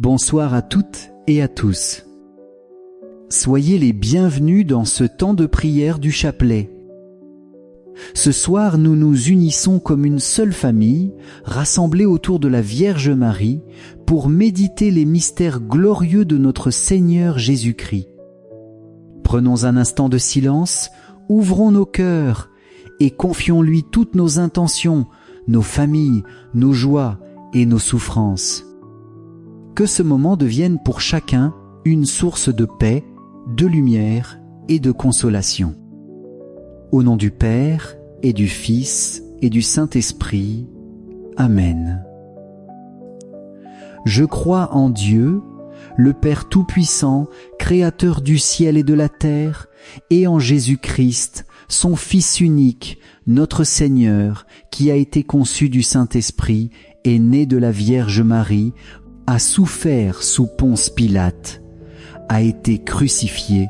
Bonsoir à toutes et à tous. Soyez les bienvenus dans ce temps de prière du chapelet. Ce soir, nous nous unissons comme une seule famille, rassemblée autour de la Vierge Marie, pour méditer les mystères glorieux de notre Seigneur Jésus-Christ. Prenons un instant de silence, ouvrons nos cœurs et confions-lui toutes nos intentions, nos familles, nos joies et nos souffrances. Que ce moment devienne pour chacun une source de paix, de lumière et de consolation. Au nom du Père et du Fils et du Saint-Esprit. Amen. Je crois en Dieu, le Père Tout-Puissant, Créateur du ciel et de la terre, et en Jésus-Christ, son Fils unique, notre Seigneur, qui a été conçu du Saint-Esprit et né de la Vierge Marie, a souffert sous Ponce Pilate, a été crucifié,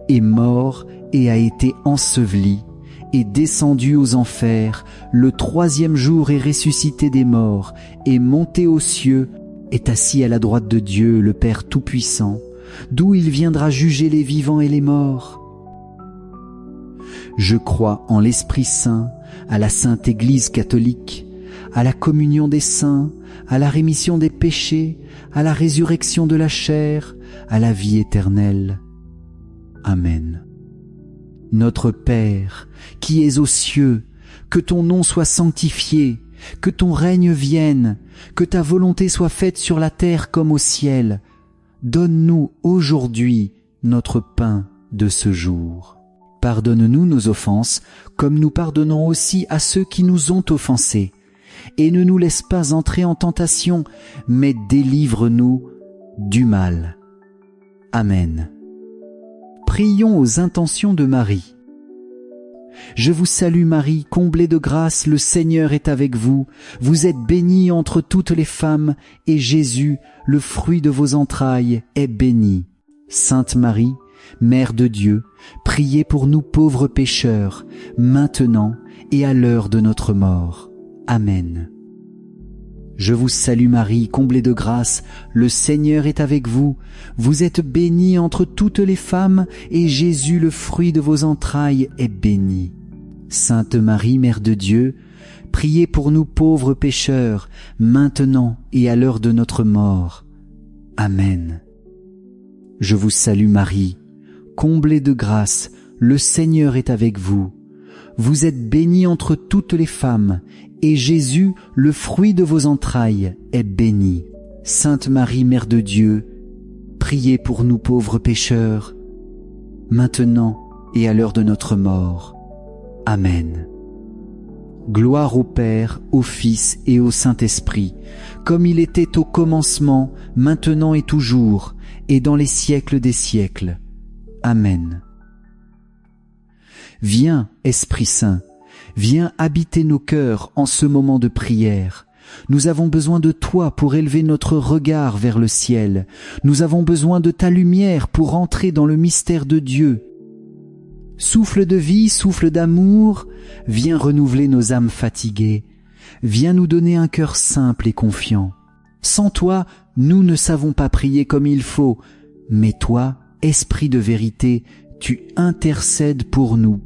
est mort et a été enseveli, est descendu aux enfers, le troisième jour est ressuscité des morts, est monté aux cieux, est assis à la droite de Dieu, le Père Tout-Puissant, d'où il viendra juger les vivants et les morts. Je crois en l'Esprit Saint, à la Sainte Église catholique, à la communion des saints, à la rémission des péchés, à la résurrection de la chair, à la vie éternelle. Amen. Notre Père, qui es aux cieux, que ton nom soit sanctifié, que ton règne vienne, que ta volonté soit faite sur la terre comme au ciel. Donne-nous aujourd'hui notre pain de ce jour. Pardonne-nous nos offenses, comme nous pardonnons aussi à ceux qui nous ont offensés. Et ne nous laisse pas entrer en tentation, mais délivre-nous du mal. Amen. Prions aux intentions de Marie. Je vous salue Marie, comblée de grâce, le Seigneur est avec vous. Vous êtes bénie entre toutes les femmes, et Jésus, le fruit de vos entrailles, est béni. Sainte Marie, Mère de Dieu, priez pour nous pauvres pécheurs, maintenant et à l'heure de notre mort. Amen. Je vous salue Marie, comblée de grâce, le Seigneur est avec vous. Vous êtes bénie entre toutes les femmes, et Jésus, le fruit de vos entrailles, est béni. Sainte Marie, Mère de Dieu, priez pour nous pauvres pécheurs, maintenant et à l'heure de notre mort. Amen. Je vous salue Marie, comblée de grâce, le Seigneur est avec vous. Vous êtes bénie entre toutes les femmes, et Jésus, le fruit de vos entrailles, est béni. Sainte Marie, Mère de Dieu, priez pour nous pauvres pécheurs, maintenant et à l'heure de notre mort. Amen. Gloire au Père, au Fils et au Saint-Esprit, comme il était au commencement, maintenant et toujours, et dans les siècles des siècles. Amen. Viens, Esprit Saint, viens habiter nos cœurs en ce moment de prière. Nous avons besoin de toi pour élever notre regard vers le ciel. Nous avons besoin de ta lumière pour entrer dans le mystère de Dieu. Souffle de vie, souffle d'amour, viens renouveler nos âmes fatiguées. Viens nous donner un cœur simple et confiant. Sans toi, nous ne savons pas prier comme il faut, mais toi, Esprit de vérité, tu intercèdes pour nous.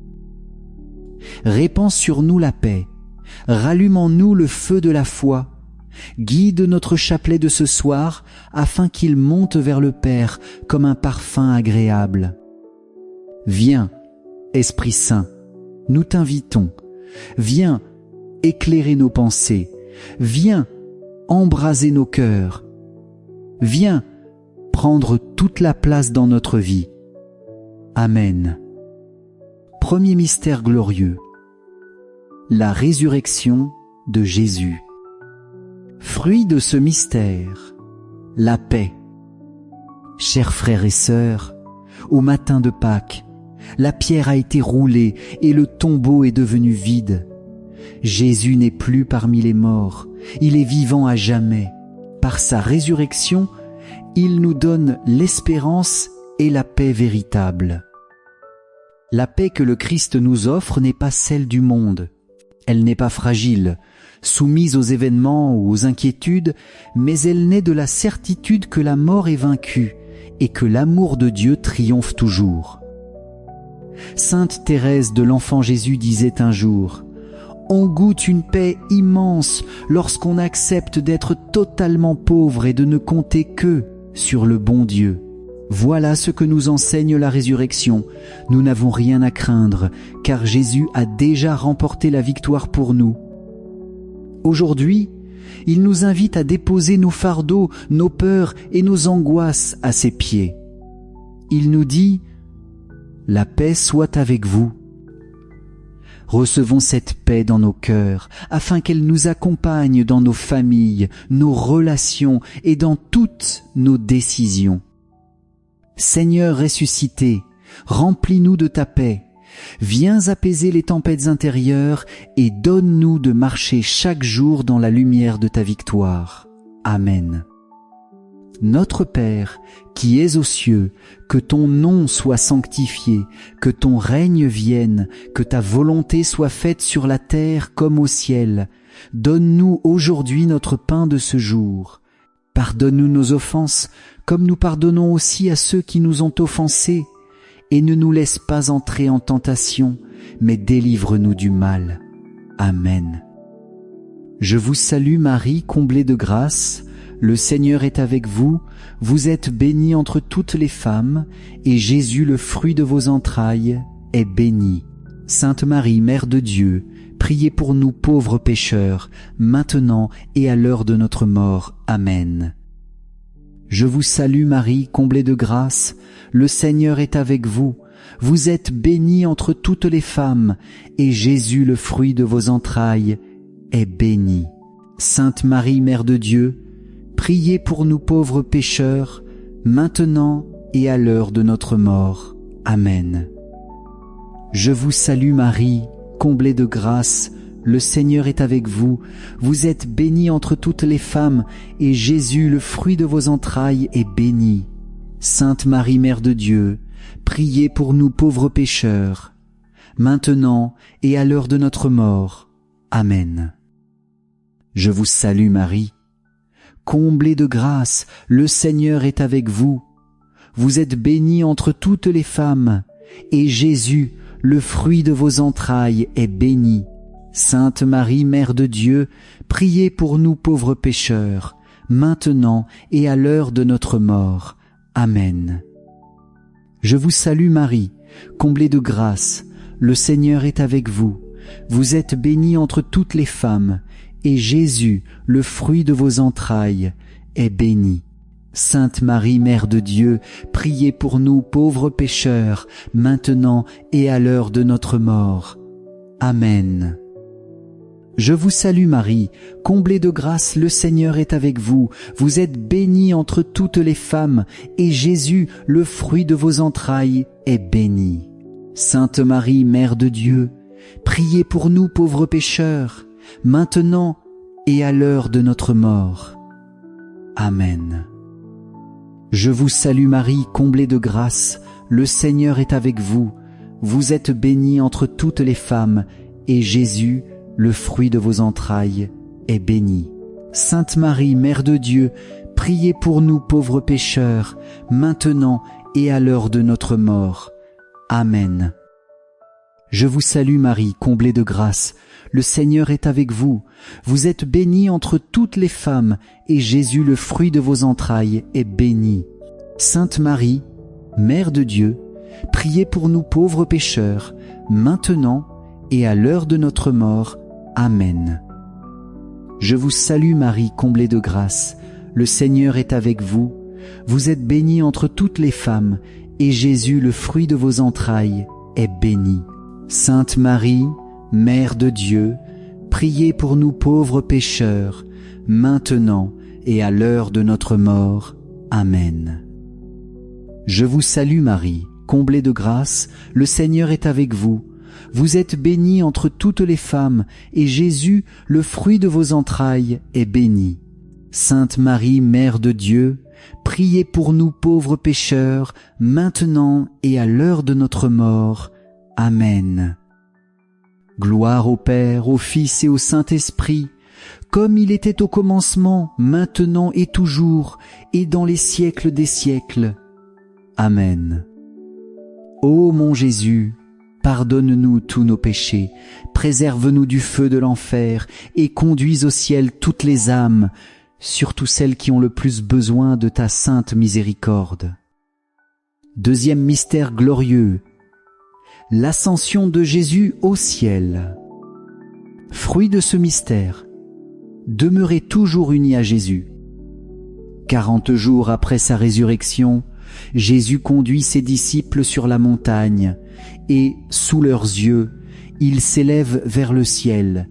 Répands sur nous la paix, rallume en nous le feu de la foi, guide notre chapelet de ce soir afin qu'il monte vers le Père comme un parfum agréable. Viens, Esprit Saint, nous t'invitons, viens éclairer nos pensées, viens embraser nos cœurs, viens prendre toute la place dans notre vie. Amen. Premier mystère glorieux, la résurrection de Jésus. Fruit de ce mystère, la paix. Chers frères et sœurs, au matin de Pâques, la pierre a été roulée et le tombeau est devenu vide. Jésus n'est plus parmi les morts, il est vivant à jamais. Par sa résurrection, il nous donne l'espérance et la paix véritable. La paix que le Christ nous offre n'est pas celle du monde. Elle n'est pas fragile. soumise aux événements ou aux inquiétudes, mais elle naît de la certitude que la mort est vaincue et que l'amour de Dieu triomphe toujours. Sainte Thérèse de l'Enfant Jésus disait un jour: « On goûte une paix immense lorsqu'on accepte d'être totalement pauvre et de ne compter que sur le bon Dieu. » Voilà ce que nous enseigne la résurrection. Nous n'avons rien à craindre, car Jésus a déjà remporté la victoire pour nous. Aujourd'hui, il nous invite à déposer nos fardeaux, nos peurs et nos angoisses à ses pieds. Il nous dit: « La paix soit avec vous. » Recevons cette paix dans nos cœurs, afin qu'elle nous accompagne dans nos familles, nos relations et dans toutes nos décisions. Seigneur ressuscité, remplis-nous de ta paix. Viens apaiser les tempêtes intérieures et donne-nous de marcher chaque jour dans la lumière de ta victoire. Amen. Notre Père, qui es aux cieux, que ton nom soit sanctifié, que ton règne vienne, que ta volonté soit faite sur la terre comme au ciel. Donne-nous aujourd'hui notre pain de ce jour. Pardonne-nous nos offenses, comme nous pardonnons aussi à ceux qui nous ont offensés. Et ne nous laisse pas entrer en tentation, mais délivre-nous du mal. Amen. Je vous salue Marie, comblée de grâce. Le Seigneur est avec vous. Vous êtes bénie entre toutes les femmes, et Jésus, le fruit de vos entrailles, est béni. Sainte Marie, Mère de Dieu, priez pour nous pauvres pécheurs, maintenant et à l'heure de notre mort. Amen. Je vous salue Marie, comblée de grâce, le Seigneur est avec vous. Vous êtes bénie entre toutes les femmes, et Jésus, le fruit de vos entrailles, est béni. Sainte Marie, Mère de Dieu, priez pour nous pauvres pécheurs, maintenant et à l'heure de notre mort. Amen. Je vous salue Marie, comblée de grâce, le Seigneur est avec vous. Vous êtes bénie entre toutes les femmes, et Jésus, le fruit de vos entrailles, est béni. Sainte Marie, Mère de Dieu, priez pour nous pauvres pécheurs, maintenant et à l'heure de notre mort. Amen. Je vous salue Marie, comblée de grâce, le Seigneur est avec vous. Vous êtes bénie entre toutes les femmes, et Jésus, le fruit de vos entrailles, est béni. Sainte Marie, Mère de Dieu, priez pour nous pauvres pécheurs, maintenant et à l'heure de notre mort. Amen. Je vous salue Marie, comblée de grâce, le Seigneur est avec vous. Vous êtes bénie entre toutes les femmes, et Jésus, le fruit de vos entrailles, est béni. Sainte Marie, Mère de Dieu, priez pour nous pauvres pécheurs, maintenant et à l'heure de notre mort. Amen. Je vous salue Marie, comblée de grâce, le Seigneur est avec vous. Vous êtes bénie entre toutes les femmes, et Jésus, le fruit de vos entrailles, est béni. Sainte Marie, Mère de Dieu, priez pour nous pauvres pécheurs, maintenant et à l'heure de notre mort. Amen. Je vous salue Marie, comblée de grâce, le Seigneur est avec vous. Vous êtes bénie entre toutes les femmes, et Jésus, le fruit de vos entrailles, est béni. Sainte Marie, Mère de Dieu, priez pour nous pauvres pécheurs, maintenant et à l'heure de notre mort. Amen. Je vous salue Marie, comblée de grâce, le Seigneur est avec vous. Vous êtes bénie entre toutes les femmes, et Jésus, le fruit de vos entrailles, est béni. Sainte Marie, Mère de Dieu, priez pour nous pauvres pécheurs, maintenant et à l'heure de notre mort. Amen. Je vous salue Marie, comblée de grâce, le Seigneur est avec vous. Vous êtes bénie entre toutes les femmes, et Jésus, le fruit de vos entrailles, est béni. Sainte Marie, Mère de Dieu, priez pour nous pauvres pécheurs, maintenant et à l'heure de notre mort. Amen. Je vous salue Marie, comblée de grâce, le Seigneur est avec vous. Vous êtes bénie entre toutes les femmes, et Jésus, le fruit de vos entrailles, est béni. Sainte Marie, Mère de Dieu, priez pour nous pauvres pécheurs, maintenant et à l'heure de notre mort. Amen. Gloire au Père, au Fils et au Saint-Esprit, comme il était au commencement, maintenant et toujours, et dans les siècles des siècles. Amen. Ô mon Jésus, pardonne-nous tous nos péchés, préserve-nous du feu de l'enfer, et conduis au ciel toutes les âmes, surtout celles qui ont le plus besoin de ta sainte miséricorde. Deuxième mystère glorieux, l'ascension de Jésus au ciel. Fruit de ce mystère, demeurez toujours unis à Jésus. 40 jours après sa résurrection, Jésus conduit ses disciples sur la montagne, et, sous leurs yeux, il s'élève vers le ciel,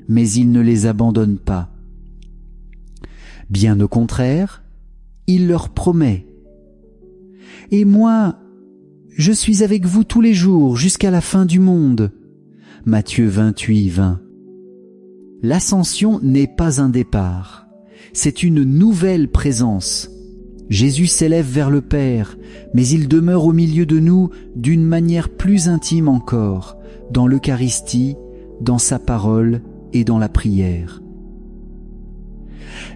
mais il ne les abandonne pas. Bien au contraire, il leur promet « Et moi, je suis avec vous tous les jours jusqu'à la fin du monde. » Matthieu 28, 20. L'ascension n'est pas un départ, c'est une nouvelle présence. Jésus s'élève vers le Père, mais il demeure au milieu de nous d'une manière plus intime encore, dans l'Eucharistie, dans sa parole et dans la prière.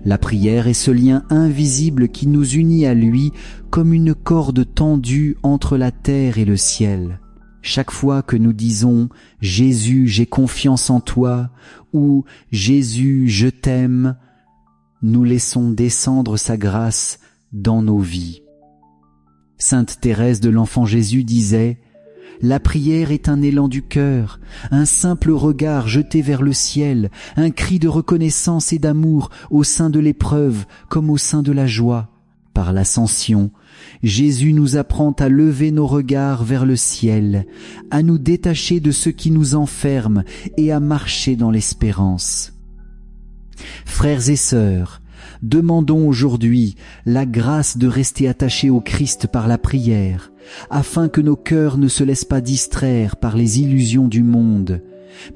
La prière est ce lien invisible qui nous unit à lui comme une corde tendue entre la terre et le ciel. Chaque fois que nous disons « Jésus, j'ai confiance en toi » ou « Jésus, je t'aime », nous laissons descendre sa grâce dans nos vies. Sainte Thérèse de l'Enfant Jésus disait « La prière est un élan du cœur, un simple regard jeté vers le ciel, un cri de reconnaissance et d'amour au sein de l'épreuve comme au sein de la joie. Par l'ascension, Jésus nous apprend à lever nos regards vers le ciel, à nous détacher de ce qui nous enferme et à marcher dans l'espérance. » Frères et sœurs, demandons aujourd'hui la grâce de rester attachés au Christ par la prière, afin que nos cœurs ne se laissent pas distraire par les illusions du monde,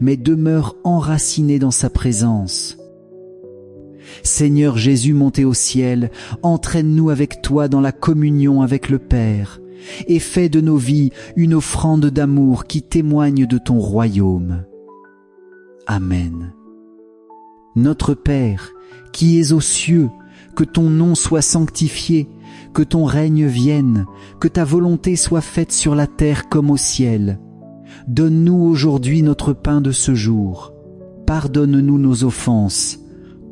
mais demeurent enracinés dans sa présence. Seigneur Jésus monté au ciel, entraîne-nous avec toi dans la communion avec le Père, et fais de nos vies une offrande d'amour qui témoigne de ton royaume. Amen. Notre Père, qui es aux cieux, que ton nom soit sanctifié, que ton règne vienne, que ta volonté soit faite sur la terre comme au ciel. Donne-nous aujourd'hui notre pain de ce jour. Pardonne-nous nos offenses,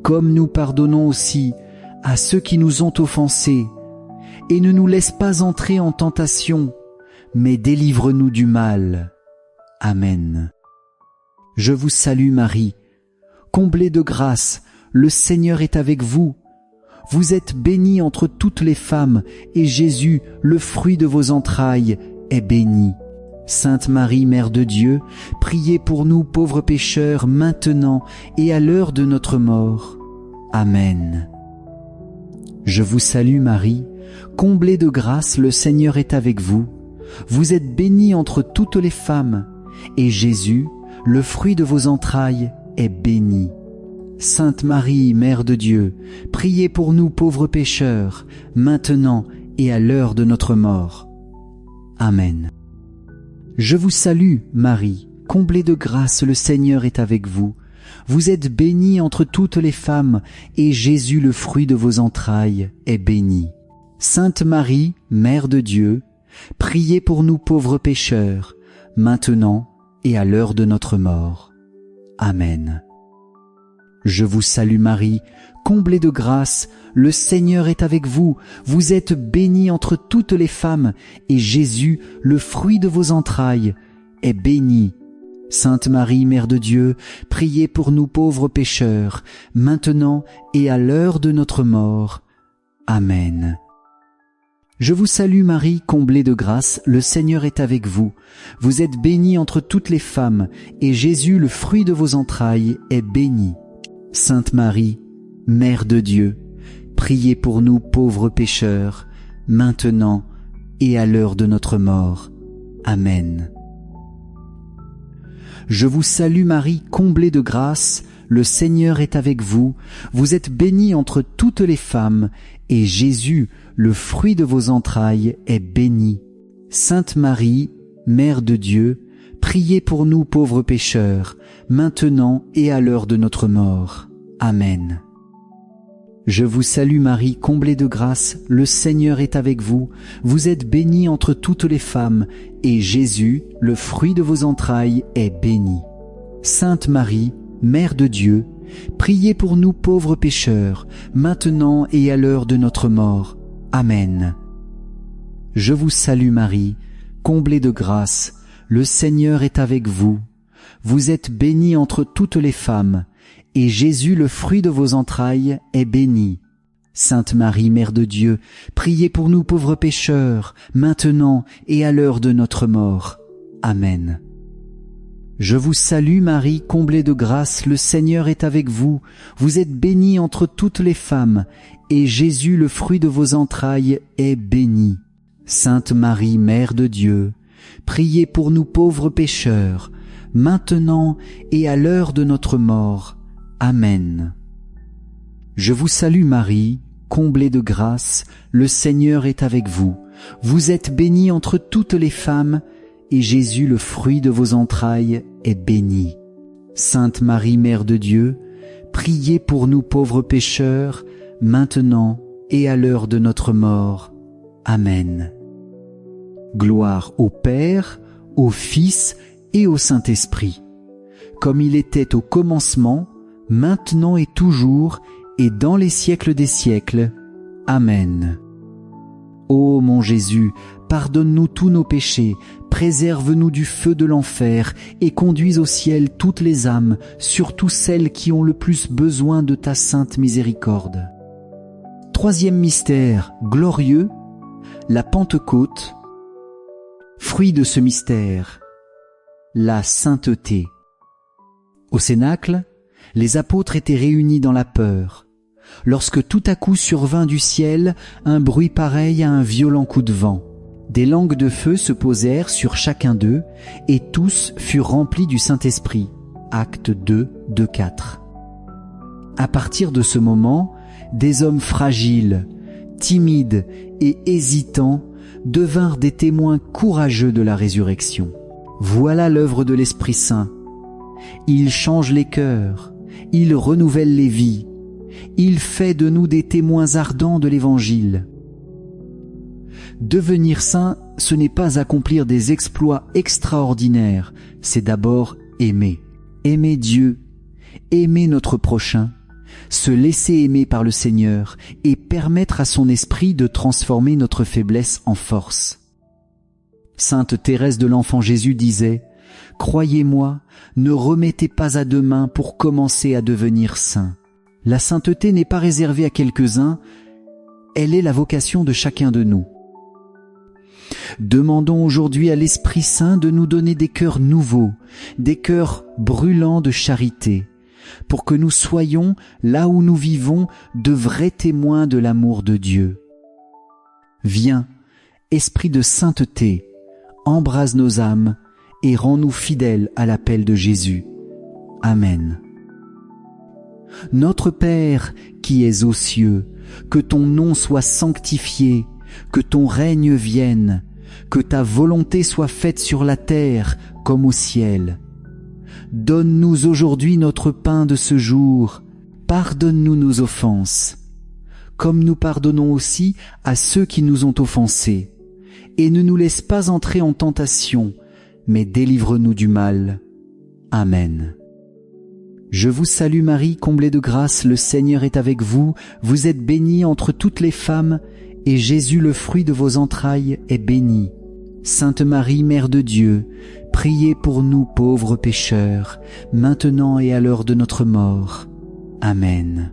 comme nous pardonnons aussi à ceux qui nous ont offensés. Et ne nous laisse pas entrer en tentation, mais délivre-nous du mal. Amen. Je vous salue Marie, comblée de grâce, le Seigneur est avec vous. Vous êtes bénie entre toutes les femmes, et Jésus, le fruit de vos entrailles, est béni. Sainte Marie, Mère de Dieu, priez pour nous pauvres pécheurs, maintenant et à l'heure de notre mort. Amen. Je vous salue Marie, comblée de grâce, le Seigneur est avec vous. Vous êtes bénie entre toutes les femmes, et Jésus, le fruit de vos entrailles, est béni. Sainte Marie, Mère de Dieu, priez pour nous pauvres pécheurs, maintenant et à l'heure de notre mort. Amen. Je vous salue, Marie, comblée de grâce, le Seigneur est avec vous. Vous êtes bénie entre toutes les femmes, et Jésus, le fruit de vos entrailles, est béni. Sainte Marie, Mère de Dieu, priez pour nous pauvres pécheurs, maintenant et à l'heure de notre mort. Amen. Je vous salue Marie, comblée de grâce, le Seigneur est avec vous. Vous êtes bénie entre toutes les femmes, et Jésus, le fruit de vos entrailles, est béni. Sainte Marie, Mère de Dieu, priez pour nous pauvres pécheurs, maintenant et à l'heure de notre mort. Amen. Je vous salue Marie, comblée de grâce, le Seigneur est avec vous. Vous êtes bénie entre toutes les femmes, et Jésus, le fruit de vos entrailles, est béni. Sainte Marie, Mère de Dieu, priez pour nous pauvres pécheurs, maintenant et à l'heure de notre mort. Amen. Je vous salue Marie, comblée de grâce, le Seigneur est avec vous. Vous êtes bénie entre toutes les femmes, et Jésus, le fruit de vos entrailles, est béni. Sainte Marie, Mère de Dieu, priez pour nous pauvres pécheurs, maintenant et à l'heure de notre mort. Amen. Je vous salue Marie, comblée de grâce, le Seigneur est avec vous. Vous êtes bénie entre toutes les femmes, et Jésus, le fruit de vos entrailles, est béni. Sainte Marie, Mère de Dieu, priez pour nous pauvres pécheurs, maintenant et à l'heure de notre mort. Amen. Je vous salue Marie, comblée de grâce, le Seigneur est avec vous. Vous êtes bénie entre toutes les femmes, et Jésus, le fruit de vos entrailles, est béni. Sainte Marie, Mère de Dieu, priez pour nous pauvres pécheurs, maintenant et à l'heure de notre mort. Amen. Je vous salue Marie, comblée de grâce, le Seigneur est avec vous. Vous êtes bénie entre toutes les femmes, et Jésus, le fruit de vos entrailles, est béni. Sainte Marie, Mère de Dieu, priez pour nous pauvres pécheurs, maintenant et à l'heure de notre mort. Amen. Je vous salue Marie, comblée de grâce, le Seigneur est avec vous. Vous êtes bénie entre toutes les femmes, et Jésus, le fruit de vos entrailles, est béni. Sainte Marie, Mère de Dieu, priez pour nous pauvres pécheurs, maintenant et à l'heure de notre mort. Amen. Gloire au Père, au Fils et au Saint-Esprit, comme il était au commencement, maintenant et toujours, et dans les siècles des siècles. Amen. Ô mon Jésus, pardonne-nous tous nos péchés, préserve-nous du feu de l'enfer, et conduis au ciel toutes les âmes, surtout celles qui ont le plus besoin de ta sainte miséricorde. Troisième mystère glorieux, la Pentecôte. Fruit de ce mystère, la sainteté. Au Cénacle, les apôtres étaient réunis dans la peur, lorsque tout à coup survint du ciel un bruit pareil à un violent coup de vent. Des langues de feu se posèrent sur chacun d'eux, et tous furent remplis du Saint-Esprit. Acte 2, 2-4. À partir de ce moment, des hommes fragiles, timides et hésitants devinrent des témoins courageux de la résurrection. Voilà l'œuvre de l'Esprit Saint. Il change les cœurs, il renouvelle les vies, il fait de nous des témoins ardents de l'Évangile. Devenir saint, ce n'est pas accomplir des exploits extraordinaires, c'est d'abord aimer. Aimer Dieu, aimer notre prochain, se laisser aimer par le Seigneur et permettre à son esprit de transformer notre faiblesse en force. Sainte Thérèse de l'Enfant Jésus disait « Croyez-moi, ne remettez pas à demain pour commencer à devenir saint. » La sainteté n'est pas réservée à quelques-uns, elle est la vocation de chacun de nous. Demandons aujourd'hui à l'Esprit Saint de nous donner des cœurs nouveaux, des cœurs brûlants de charité, pour que nous soyons, là où nous vivons, de vrais témoins de l'amour de Dieu. Viens, Esprit de sainteté, embrase nos âmes et rends-nous fidèles à l'appel de Jésus. Amen. Notre Père qui es aux cieux, que ton nom soit sanctifié, que ton règne vienne, que ta volonté soit faite sur la terre comme au ciel. Donne-nous aujourd'hui notre pain de ce jour. Pardonne-nous nos offenses, comme nous pardonnons aussi à ceux qui nous ont offensés. Et ne nous laisse pas entrer en tentation, mais délivre-nous du mal. Amen. Je vous salue Marie, comblée de grâce, le Seigneur est avec vous. Vous êtes bénie entre toutes les femmes, et Jésus, le fruit de vos entrailles, est béni. Sainte Marie, Mère de Dieu, priez pour nous pauvres pécheurs, maintenant et à l'heure de notre mort. Amen.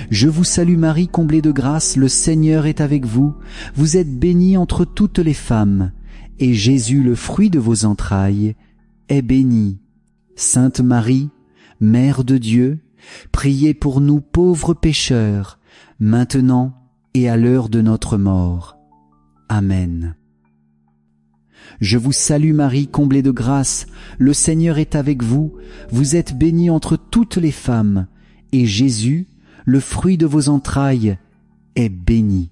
Je vous salue Marie, comblée de grâce, le Seigneur est avec vous. Vous êtes bénie entre toutes les femmes, et Jésus, le fruit de vos entrailles, est béni. Sainte Marie, Mère de Dieu, priez pour nous pauvres pécheurs, maintenant et à l'heure de notre mort. Amen. Je vous salue Marie, comblée de grâce, le Seigneur est avec vous. Vous êtes bénie entre toutes les femmes, et Jésus, le fruit de vos entrailles, est béni.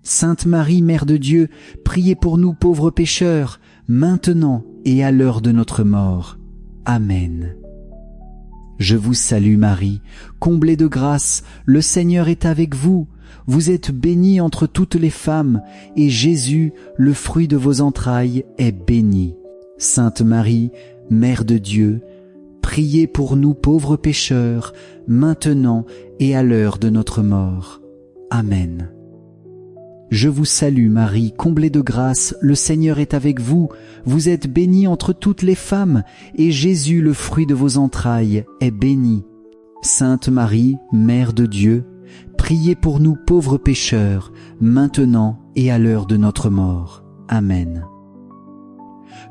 Sainte Marie, Mère de Dieu, priez pour nous pauvres pécheurs, maintenant et à l'heure de notre mort. Amen. Je vous salue Marie, comblée de grâce, le Seigneur est avec vous. Vous êtes bénie entre toutes les femmes, et Jésus, le fruit de vos entrailles, est béni. Sainte Marie, Mère de Dieu, priez pour nous pauvres pécheurs, maintenant et à l'heure de notre mort. Amen. Je vous salue Marie, comblée de grâce, le Seigneur est avec vous. Vous êtes bénie entre toutes les femmes, et Jésus, le fruit de vos entrailles, est béni. Sainte Marie, Mère de Dieu, priez pour nous pauvres pécheurs, maintenant et à l'heure de notre mort. Amen.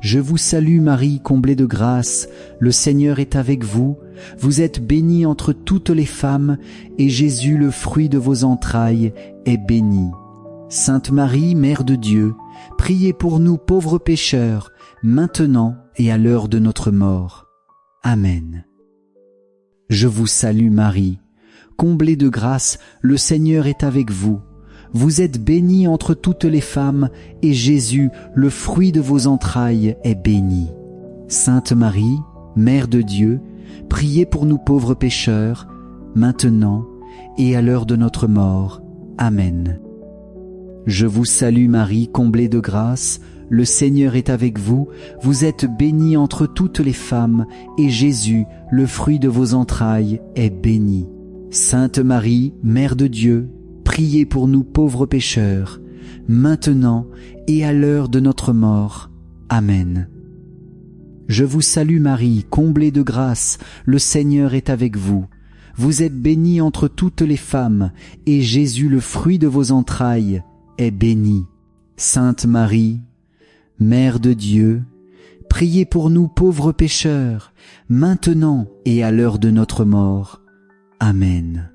Je vous salue Marie, comblée de grâce, le Seigneur est avec vous. Vous êtes bénie entre toutes les femmes, et Jésus, le fruit de vos entrailles, est béni. Sainte Marie, Mère de Dieu, priez pour nous pauvres pécheurs, maintenant et à l'heure de notre mort. Amen. Je vous salue Marie, comblée de grâce, le Seigneur est avec vous. Vous êtes bénie entre toutes les femmes, et Jésus, le fruit de vos entrailles, est béni. Sainte Marie, Mère de Dieu, priez pour nous pauvres pécheurs, maintenant et à l'heure de notre mort. Amen. Je vous salue Marie, comblée de grâce, le Seigneur est avec vous. Vous êtes bénie entre toutes les femmes, et Jésus, le fruit de vos entrailles, est béni. Sainte Marie, Mère de Dieu, priez pour nous pauvres pécheurs, maintenant et à l'heure de notre mort. Amen. Je vous salue Marie, comblée de grâce, le Seigneur est avec vous. Vous êtes bénie entre toutes les femmes, et Jésus, le fruit de vos entrailles, est béni. Sainte Marie, Mère de Dieu, priez pour nous pauvres pécheurs, maintenant et à l'heure de notre mort. Amen.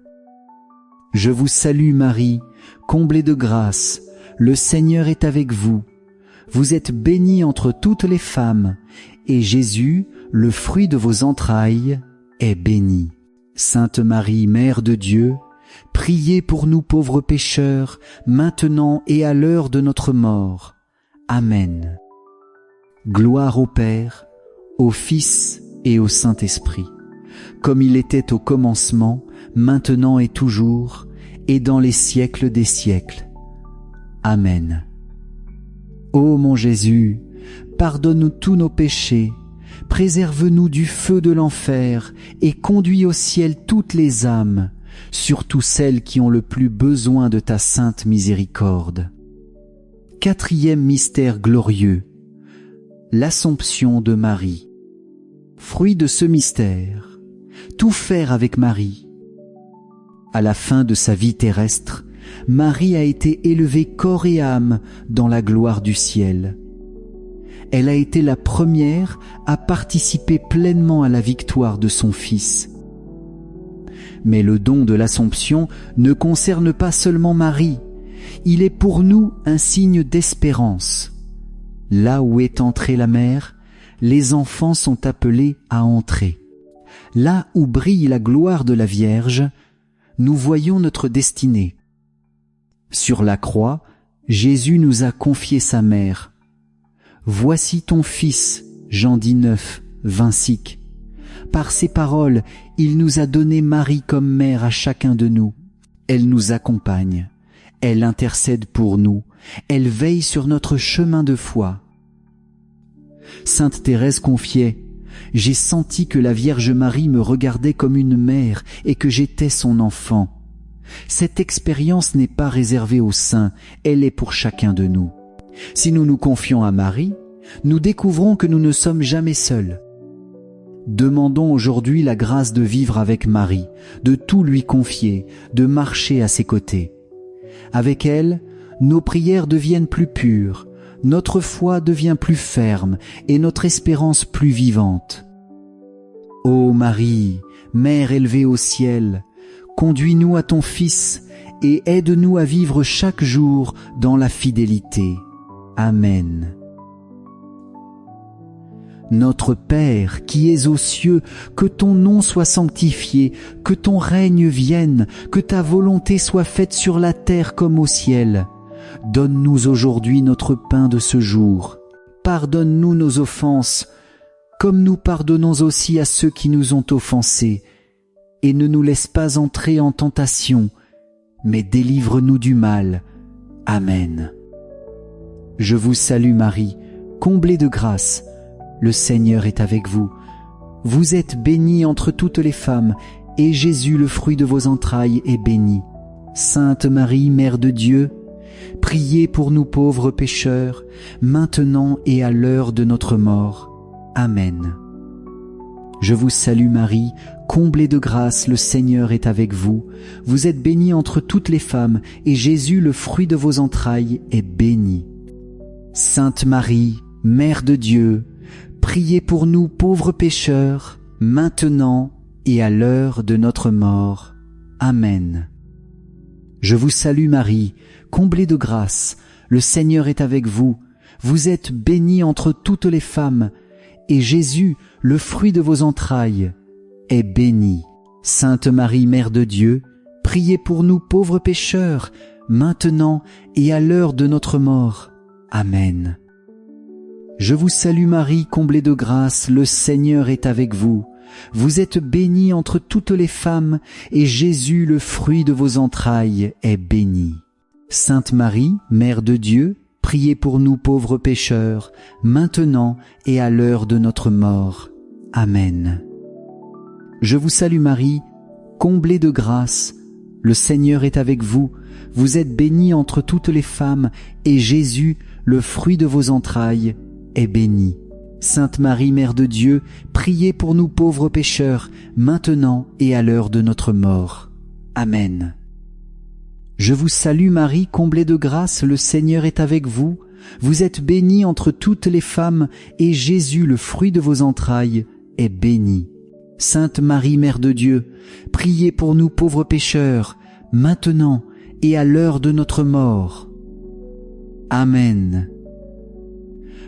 Je vous salue Marie, comblée de grâce, le Seigneur est avec vous. Vous êtes bénie entre toutes les femmes, et Jésus, le fruit de vos entrailles, est béni. Sainte Marie, Mère de Dieu, priez pour nous pauvres pécheurs, maintenant et à l'heure de notre mort. Amen. Gloire au Père, au Fils et au Saint-Esprit, comme il était au commencement, maintenant et toujours, et dans les siècles des siècles. Amen. Ô mon Jésus, pardonne-nous tous nos péchés, préserve-nous du feu de l'enfer, et conduis au ciel toutes les âmes, surtout celles qui ont le plus besoin de ta sainte miséricorde. Quatrième mystère glorieux, l'Assomption de Marie. Fruit de ce mystère, tout faire avec Marie. À la fin de sa vie terrestre, Marie a été élevée corps et âme dans la gloire du ciel. Elle a été la première à participer pleinement à la victoire de son Fils. Mais le don de l'Assomption ne concerne pas seulement Marie, il est pour nous un signe d'espérance. Là où est entrée la mère, les enfants sont appelés à entrer. Là où brille la gloire de la Vierge, nous voyons notre destinée. Sur la croix, Jésus nous a confié sa mère. Voici ton Fils, Jean 19, 26. Par ces paroles, il nous a donné Marie comme mère à chacun de nous. Elle nous accompagne, elle intercède pour nous, elle veille sur notre chemin de foi. Sainte Thérèse confiait « J'ai senti que la Vierge Marie me regardait comme une mère et que j'étais son enfant. » Cette expérience n'est pas réservée aux saints, elle est pour chacun de nous. Si nous nous confions à Marie, nous découvrons que nous ne sommes jamais seuls. Demandons aujourd'hui la grâce de vivre avec Marie, de tout lui confier, de marcher à ses côtés. Avec elle, nos prières deviennent plus pures, notre foi devient plus ferme et notre espérance plus vivante. Ô Marie, Mère élevée au ciel, conduis-nous à ton Fils et aide-nous à vivre chaque jour dans la fidélité. Amen. Notre Père qui es aux cieux, que ton nom soit sanctifié, que ton règne vienne, que ta volonté soit faite sur la terre comme au ciel. Donne-nous aujourd'hui notre pain de ce jour. Pardonne-nous nos offenses, comme nous pardonnons aussi à ceux qui nous ont offensés. Et ne nous laisse pas entrer en tentation, mais délivre-nous du mal. Amen. Je vous salue Marie, comblée de grâce. Le Seigneur est avec vous. Vous êtes bénie entre toutes les femmes, et Jésus, le fruit de vos entrailles, est béni. Sainte Marie, Mère de Dieu, priez pour nous pauvres pécheurs, maintenant et à l'heure de notre mort. Amen. Je vous salue Marie, comblée de grâce, le Seigneur est avec vous. Vous êtes bénie entre toutes les femmes, et Jésus, le fruit de vos entrailles, est béni. Sainte Marie, Mère de Dieu, priez pour nous pauvres pécheurs, maintenant et à l'heure de notre mort. Amen. Je vous salue Marie, comblée de grâce, le Seigneur est avec vous. Vous êtes bénie entre toutes les femmes, et Jésus, le fruit de vos entrailles, est béni. Sainte Marie, Mère de Dieu, priez pour nous pauvres pécheurs, maintenant et à l'heure de notre mort. Amen. Je vous salue Marie, comblée de grâce, le Seigneur est avec vous. Vous êtes bénie entre toutes les femmes, et Jésus, le fruit de vos entrailles, est béni. Sainte Marie, Mère de Dieu, priez pour nous pauvres pécheurs, maintenant et à l'heure de notre mort. Amen. Je vous salue Marie, comblée de grâce, le Seigneur est avec vous. Vous êtes bénie entre toutes les femmes, et Jésus, le fruit de vos entrailles, est béni. Sainte Marie, Mère de Dieu, priez pour nous pauvres pécheurs, maintenant et à l'heure de notre mort. Amen. Je vous salue Marie, comblée de grâce, le Seigneur est avec vous. Vous êtes bénie entre toutes les femmes, et Jésus, le fruit de vos entrailles, est béni. Sainte Marie, Mère de Dieu, priez pour nous pauvres pécheurs, maintenant et à l'heure de notre mort. Amen.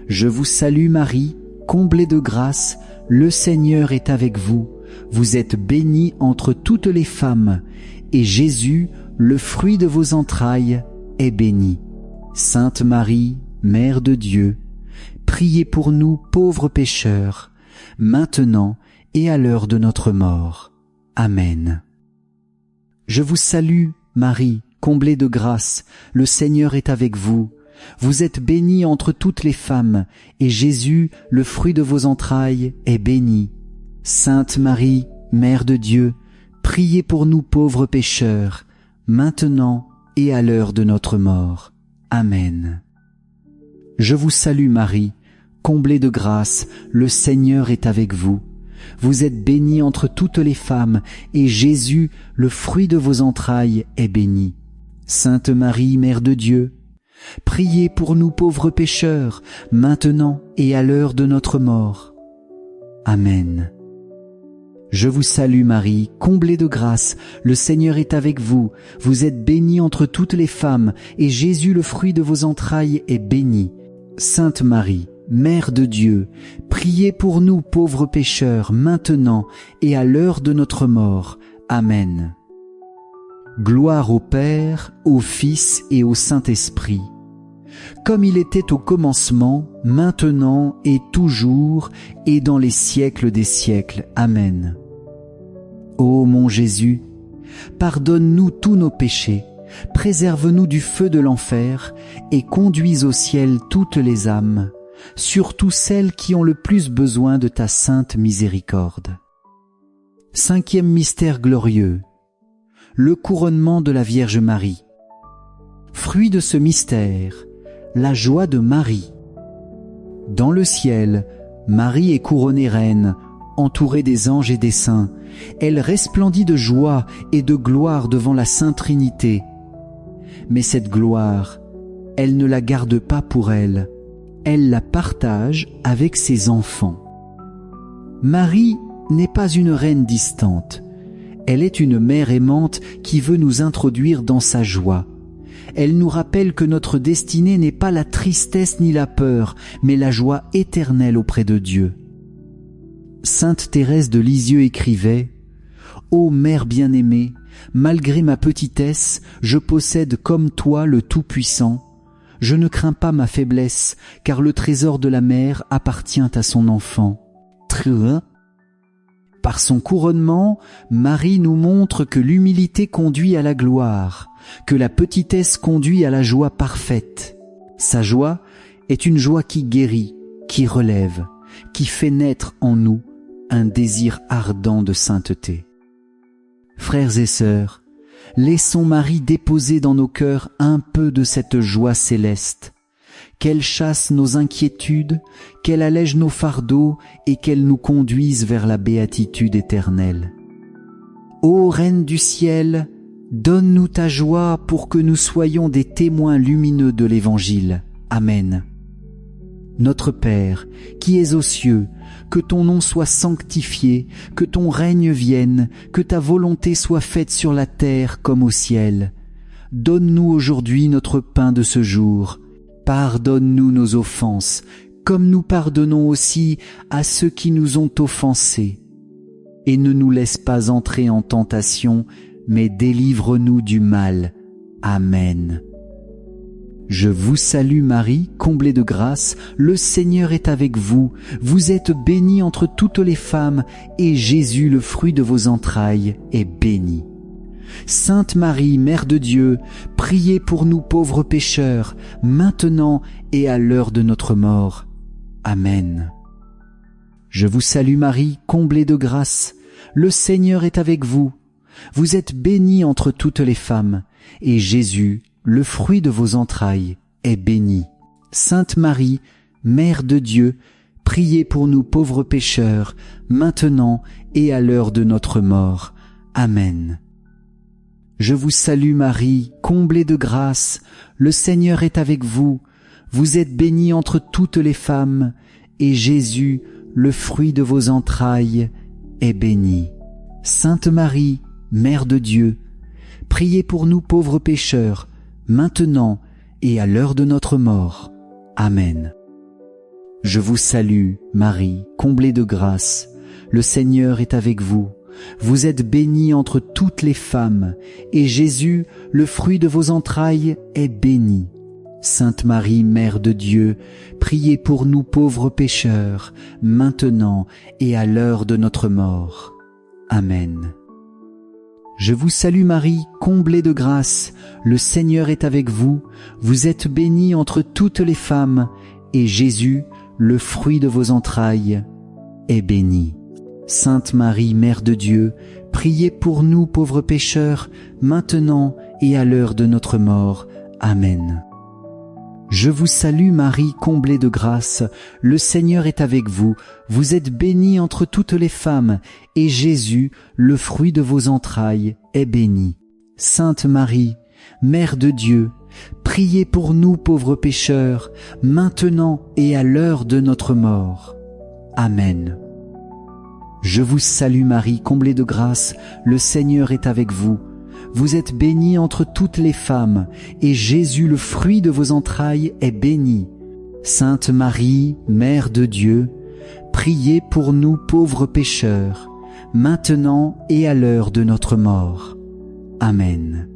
Je vous salue Marie, comblée de grâce, le Seigneur est avec vous. Vous êtes bénie entre toutes les femmes, et Jésus, le fruit de vos entrailles, est béni. Sainte Marie, Mère de Dieu, priez pour nous pauvres pécheurs, maintenant et à l'heure de notre mort. Amen. Je vous salue, Marie, comblée de grâce, le Seigneur est avec vous. Vous êtes bénie entre toutes les femmes, et Jésus, le fruit de vos entrailles, est béni. Sainte Marie, Mère de Dieu, priez pour nous pauvres pécheurs, maintenant et à l'heure de notre mort. Amen. Je vous salue Marie, comblée de grâce, le Seigneur est avec vous. Vous êtes bénie entre toutes les femmes, et Jésus, le fruit de vos entrailles, est béni. Sainte Marie, Mère de Dieu, priez pour nous pauvres pécheurs, maintenant et à l'heure de notre mort. Amen. Je vous salue Marie, comblée de grâce, le Seigneur est avec vous. Vous êtes bénie entre toutes les femmes, et Jésus, le fruit de vos entrailles, est béni. Sainte Marie, Mère de Dieu, priez pour nous pauvres pécheurs, maintenant et à l'heure de notre mort. Amen. Gloire au Père, au Fils et au Saint-Esprit, comme il était au commencement, maintenant et toujours, et dans les siècles des siècles. Amen. Ô mon Jésus, pardonne-nous tous nos péchés, préserve-nous du feu de l'enfer, et conduis au ciel toutes les âmes, surtout celles qui ont le plus besoin de ta sainte miséricorde. Cinquième mystère glorieux, le couronnement de la Vierge Marie. Fruit de ce mystère, la joie de Marie. Dans le ciel, Marie est couronnée reine, entourée des anges et des saints. Elle resplendit de joie et de gloire devant la Sainte Trinité. Mais cette gloire, elle ne la garde pas pour elle. Elle la partage avec ses enfants. Marie n'est pas une reine distante. Elle est une mère aimante qui veut nous introduire dans sa joie. Elle nous rappelle que notre destinée n'est pas la tristesse ni la peur, mais la joie éternelle auprès de Dieu. Sainte Thérèse de Lisieux écrivait « Ô Mère bien-aimée, malgré ma petitesse, je possède comme toi le Tout-Puissant. Je ne crains pas ma faiblesse, car le trésor de la mère appartient à son enfant. Par son couronnement, Marie nous montre que l'humilité conduit à la gloire, que la petitesse conduit à la joie parfaite. Sa joie est une joie qui guérit, qui relève, qui fait naître en nous un désir ardent de sainteté. Frères et sœurs, laissons Marie déposer dans nos cœurs un peu de cette joie céleste, qu'elle chasse nos inquiétudes, qu'elle allège nos fardeaux et qu'elle nous conduise vers la béatitude éternelle. Ô Reine du ciel, donne-nous ta joie pour que nous soyons des témoins lumineux de l'Évangile. Amen. Notre Père, qui es aux cieux, que ton nom soit sanctifié, que ton règne vienne, que ta volonté soit faite sur la terre comme au ciel. Donne-nous aujourd'hui notre pain de ce jour. Pardonne-nous nos offenses, comme nous pardonnons aussi à ceux qui nous ont offensés. Et ne nous laisse pas entrer en tentation, mais délivre-nous du mal. Amen. Je vous salue Marie, comblée de grâce, le Seigneur est avec vous. Vous êtes bénie entre toutes les femmes, et Jésus, le fruit de vos entrailles, est béni. Sainte Marie, Mère de Dieu, priez pour nous pauvres pécheurs, maintenant et à l'heure de notre mort. Amen. Je vous salue Marie, comblée de grâce, le Seigneur est avec vous. Vous êtes bénie entre toutes les femmes, et Jésus, le fruit de vos entrailles, est béni. Sainte Marie, Mère de Dieu, priez pour nous pauvres pécheurs, maintenant et à l'heure de notre mort. Amen. Je vous salue Marie, comblée de grâce, le Seigneur est avec vous. Vous êtes bénie entre toutes les femmes, et Jésus, le fruit de vos entrailles, est béni. Sainte Marie, Mère de Dieu, priez pour nous pauvres pécheurs, maintenant et à l'heure de notre mort. Amen. Je vous salue, Marie, comblée de grâce, le Seigneur est avec vous. Vous êtes bénie entre toutes les femmes, et Jésus, le fruit de vos entrailles, est béni. Sainte Marie, Mère de Dieu, priez pour nous pauvres pécheurs, maintenant et à l'heure de notre mort. Amen. Je vous salue Marie, comblée de grâce, le Seigneur est avec vous. Vous êtes bénie entre toutes les femmes, et Jésus, le fruit de vos entrailles, est béni. Sainte Marie, Mère de Dieu, priez pour nous pauvres pécheurs, maintenant et à l'heure de notre mort. Amen. Je vous salue Marie, comblée de grâce, le Seigneur est avec vous. Vous êtes bénie entre toutes les femmes, et Jésus, le fruit de vos entrailles, est béni. Sainte Marie, Mère de Dieu, priez pour nous pauvres pécheurs, maintenant et à l'heure de notre mort. Amen. Je vous salue Marie, comblée de grâce, le Seigneur est avec vous. Vous êtes bénie entre toutes les femmes, et Jésus, le fruit de vos entrailles, est béni. Sainte Marie, Mère de Dieu, priez pour nous pauvres pécheurs, maintenant et à l'heure de notre mort. Amen.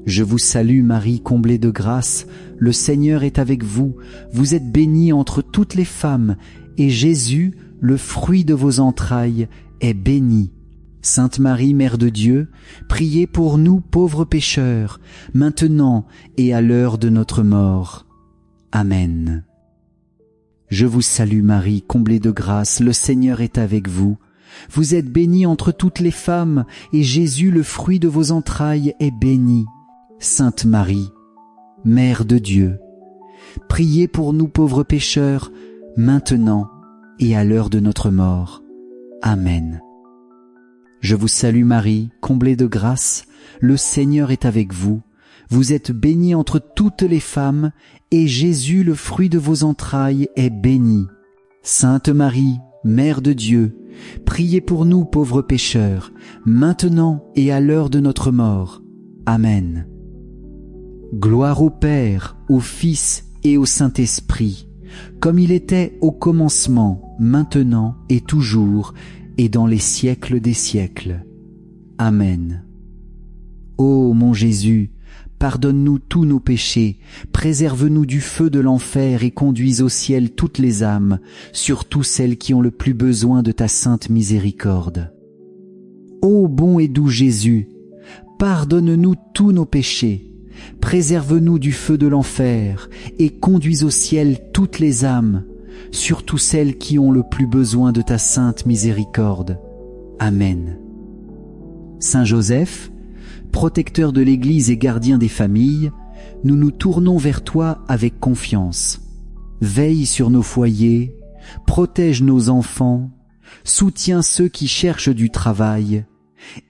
Je vous salue Marie, comblée de grâce, le Seigneur est avec vous. Vous êtes bénie entre toutes les femmes, et Jésus, le fruit de vos entrailles, est béni. Sainte Marie, Mère de Dieu, priez pour nous pauvres pécheurs, maintenant et à l'heure de notre mort. Amen. Je vous salue Marie, comblée de grâce, le Seigneur est avec vous. Vous êtes bénie entre toutes les femmes, et Jésus, le fruit de vos entrailles, est béni. Sainte Marie, Mère de Dieu, priez pour nous pauvres pécheurs, maintenant et à l'heure de notre mort. Amen. Je vous salue Marie, comblée de grâce, le Seigneur est avec vous. Vous êtes bénie entre toutes les femmes, et Jésus, le fruit de vos entrailles, est béni. Sainte Marie, Mère de Dieu, priez pour nous pauvres pécheurs, maintenant et à l'heure de notre mort. Amen. Gloire au Père, au Fils et au Saint-Esprit, comme il était au commencement, maintenant et toujours, et dans les siècles des siècles. Amen. Ô mon Jésus, pardonne-nous tous nos péchés, préserve-nous du feu de l'enfer et conduis au ciel toutes les âmes, surtout celles qui ont le plus besoin de ta sainte miséricorde. Ô bon et doux Jésus, pardonne-nous tous nos péchés, préserve-nous du feu de l'enfer et conduis au ciel toutes les âmes, surtout celles qui ont le plus besoin de ta sainte miséricorde. Amen. Saint Joseph, protecteur de l'Église et gardien des familles, nous nous tournons vers toi avec confiance. Veille sur nos foyers, protège nos enfants, soutiens ceux qui cherchent du travail,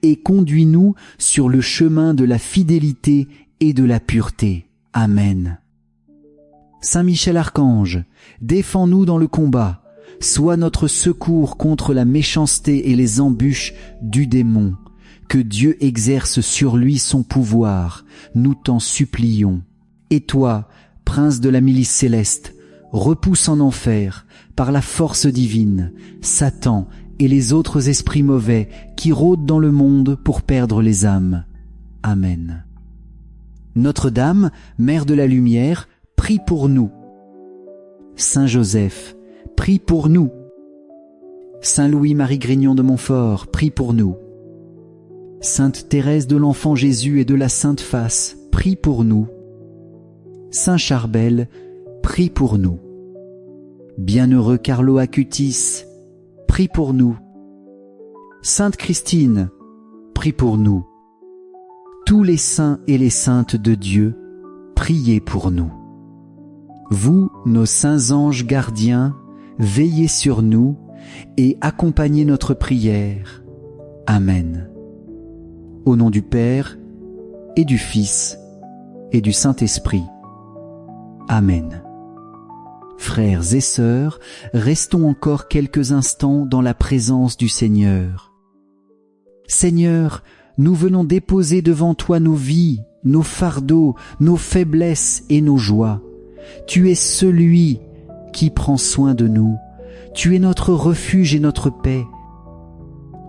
et conduis-nous sur le chemin de la fidélité et de la pureté. Amen. Saint Michel Archange, défends-nous dans le combat, sois notre secours contre la méchanceté et les embûches du démon. Que Dieu exerce sur lui son pouvoir, nous t'en supplions. Et toi, prince de la milice céleste, repousse en enfer, par la force divine, Satan et les autres esprits mauvais qui rôdent dans le monde pour perdre les âmes. Amen. Notre-Dame, Mère de la Lumière, prie pour nous. Saint Joseph, prie pour nous. Saint Louis-Marie Grignon de Montfort, prie pour nous. Sainte Thérèse de l'Enfant Jésus et de la Sainte Face, prie pour nous. Saint Charbel, prie pour nous. Bienheureux Carlo Acutis, prie pour nous. Sainte Christine, prie pour nous. Tous les saints et les saintes de Dieu, priez pour nous. Vous, nos saints anges gardiens, veillez sur nous et accompagnez notre prière. Amen. Au nom du Père, et du Fils, et du Saint-Esprit. Amen. Frères et sœurs, restons encore quelques instants dans la présence du Seigneur. Seigneur, nous venons déposer devant toi nos vies, nos fardeaux, nos faiblesses et nos joies. Tu es celui qui prend soin de nous. Tu es notre refuge et notre paix.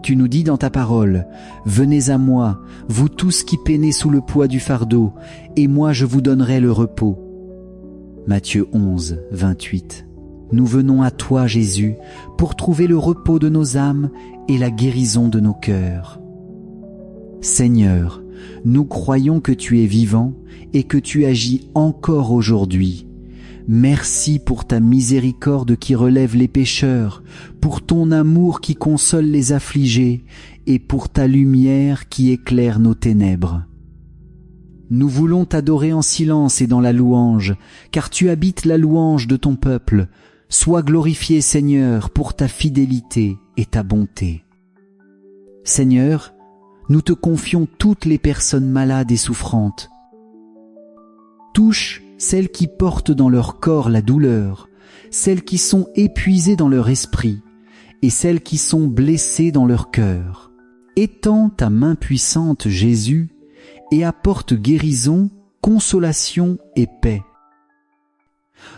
Tu nous dis dans ta parole, « Venez à moi, vous tous qui peinez sous le poids du fardeau, et moi je vous donnerai le repos. » Matthieu 11, 28. Nous venons à toi, Jésus, pour trouver le repos de nos âmes et la guérison de nos cœurs. Seigneur, nous croyons que tu es vivant et que tu agis encore aujourd'hui. Merci pour ta miséricorde qui relève les pécheurs, pour ton amour qui console les affligés et pour ta lumière qui éclaire nos ténèbres. Nous voulons t'adorer en silence et dans la louange, car tu habites la louange de ton peuple. Sois glorifié, Seigneur, pour ta fidélité et ta bonté. Seigneur, nous te confions toutes les personnes malades et souffrantes. Touche celles qui portent dans leur corps la douleur, celles qui sont épuisées dans leur esprit, et celles qui sont blessées dans leur cœur. Étends ta main puissante, Jésus, et apporte guérison, consolation et paix.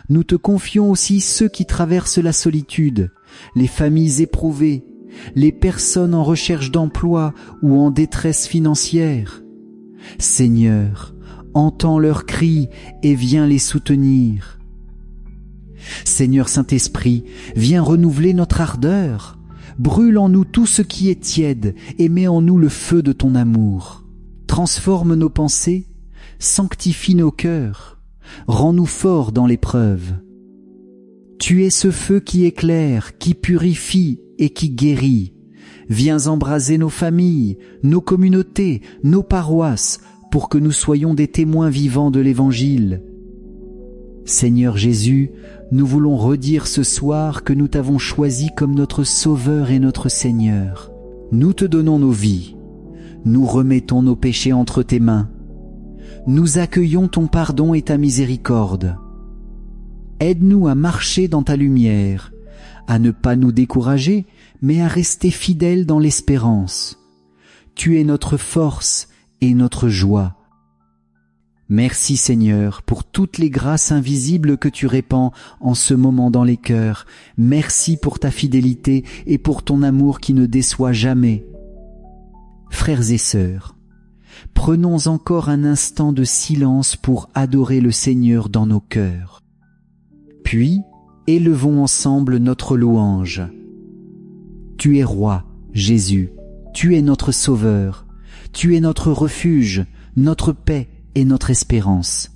Nous te confions aussi ceux qui traversent la solitude, les familles éprouvées, les personnes en recherche d'emploi ou en détresse financière. Seigneur, entends leurs cris et viens les soutenir. Seigneur Saint-Esprit, viens renouveler notre ardeur. Brûle en nous tout ce qui est tiède et mets en nous le feu de ton amour. Transforme nos pensées, sanctifie nos cœurs, rends-nous forts dans l'épreuve. Tu es ce feu qui éclaire, qui purifie et qui guérit. Viens embraser nos familles, nos communautés, nos paroisses, pour que nous soyons des témoins vivants de l'Évangile. Seigneur Jésus, nous voulons redire ce soir que nous t'avons choisi comme notre Sauveur et notre Seigneur. Nous te donnons nos vies, nous remettons nos péchés entre tes mains, nous accueillons ton pardon et ta miséricorde. Aide-nous à marcher dans ta lumière, à ne pas nous décourager, mais à rester fidèles dans l'espérance. Tu es notre force et notre joie. Merci Seigneur pour toutes les grâces invisibles que tu répands en ce moment dans les cœurs. Merci pour ta fidélité et pour ton amour qui ne déçoit jamais. Frères et sœurs, prenons encore un instant de silence pour adorer le Seigneur dans nos cœurs. Puis, élevons ensemble notre louange. Tu es roi, Jésus, tu es notre sauveur, tu es notre refuge, notre paix et notre espérance.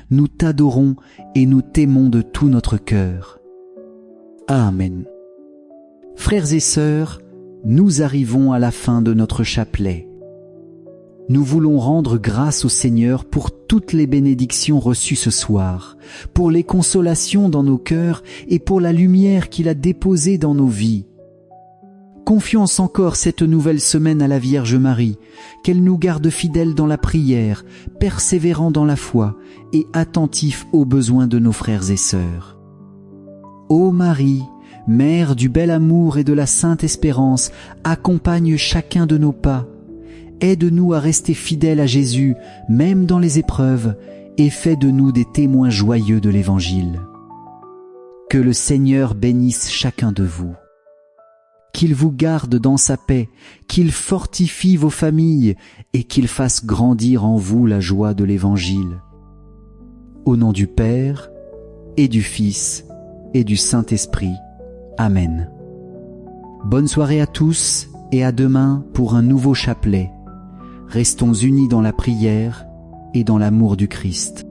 Nous t'adorons et nous t'aimons de tout notre cœur. Amen. Frères et sœurs, nous arrivons à la fin de notre chapelet. Nous voulons rendre grâce au Seigneur pour toutes les bénédictions reçues ce soir, pour les consolations dans nos cœurs et pour la lumière qu'il a déposée dans nos vies. Confiance encore cette nouvelle semaine à la Vierge Marie, qu'elle nous garde fidèles dans la prière, persévérants dans la foi et attentifs aux besoins de nos frères et sœurs. Ô Marie, Mère du bel amour et de la sainte espérance, accompagne chacun de nos pas. Aide-nous à rester fidèles à Jésus, même dans les épreuves, et fais de nous des témoins joyeux de l'Évangile. Que le Seigneur bénisse chacun de vous. Qu'il vous garde dans sa paix, qu'il fortifie vos familles et qu'il fasse grandir en vous la joie de l'Évangile. Au nom du Père, et du Fils, et du Saint-Esprit. Amen. Bonne soirée à tous et à demain pour un nouveau chapelet. Restons unis dans la prière et dans l'amour du Christ.